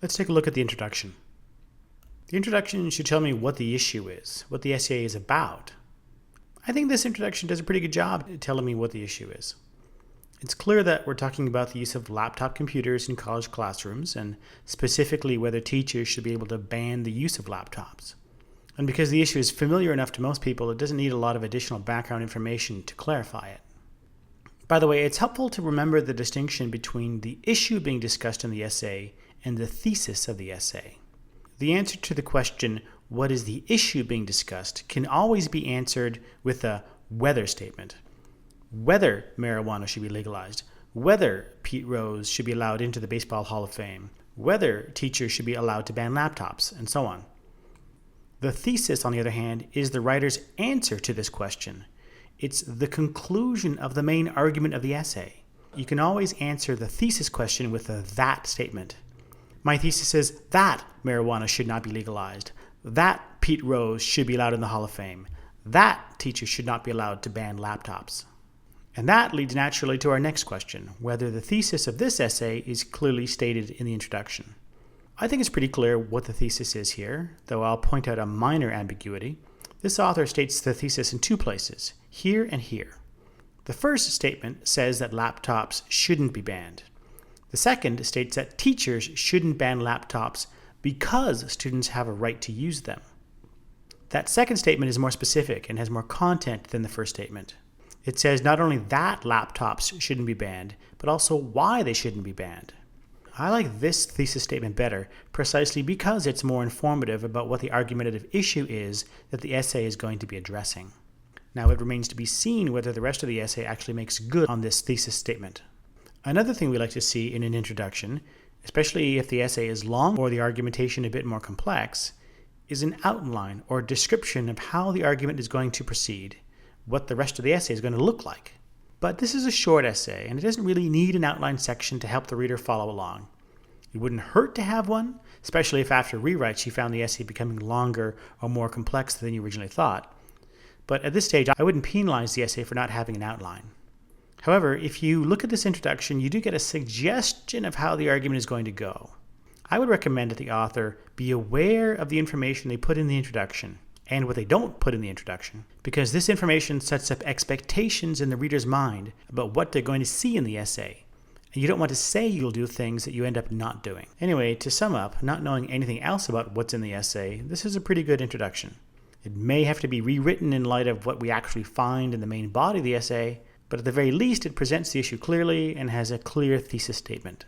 Let's take a look at the introduction. The introduction should tell me what the issue is, what the essay is about. I think this introduction does a pretty good job at telling me what the issue is. It's clear that we're talking about the use of laptop computers in college classrooms, and specifically whether teachers should be able to ban the use of laptops. And because the issue is familiar enough to most people, it doesn't need a lot of additional background information to clarify it. By the way, it's helpful to remember the distinction between the issue being discussed in the essay and the thesis of the essay. The answer to the question, what is the issue being discussed, can always be answered with a whether statement. Whether marijuana should be legalized, whether Pete Rose should be allowed into the Baseball Hall of Fame, whether teachers should be allowed to ban laptops, and so on. The thesis, on the other hand, is the writer's answer to this question. It's the conclusion of the main argument of the essay. You can always answer the thesis question with a that statement. My thesis is that marijuana should not be legalized, that Pete Rose should be allowed in the Hall of Fame, that teachers should not be allowed to ban laptops. And that leads naturally to our next question, whether the thesis of this essay is clearly stated in the introduction. I think it's pretty clear what the thesis is here, though I'll point out a minor ambiguity. This author states the thesis in two places, here and here. The first statement says that laptops shouldn't be banned. The second states that teachers shouldn't ban laptops because students have a right to use them. That second statement is more specific and has more content than the first statement. It says not only that laptops shouldn't be banned, but also why they shouldn't be banned. I like this thesis statement better precisely because it's more informative about what the argumentative issue is that the essay is going to be addressing. Now it remains to be seen whether the rest of the essay actually makes good on this thesis statement. Another thing we like to see in an introduction, especially if the essay is long or the argumentation a bit more complex, is an outline or description of how the argument is going to proceed, what the rest of the essay is going to look like. But this is a short essay, and it doesn't really need an outline section to help the reader follow along. It wouldn't hurt to have one, especially if after rewrites you found the essay becoming longer or more complex than you originally thought. But at this stage, I wouldn't penalize the essay for not having an outline. However, if you look at this introduction, you do get a suggestion of how the argument is going to go. I would recommend that the author be aware of the information they put in the introduction and what they don't put in the introduction, because this information sets up expectations in the reader's mind about what they're going to see in the essay. And you don't want to say you'll do things that you end up not doing. Anyway, to sum up, not knowing anything else about what's in the essay, this is a pretty good introduction. It may have to be rewritten in light of what we actually find in the main body of the essay, but at the very least it presents the issue clearly and has a clear thesis statement.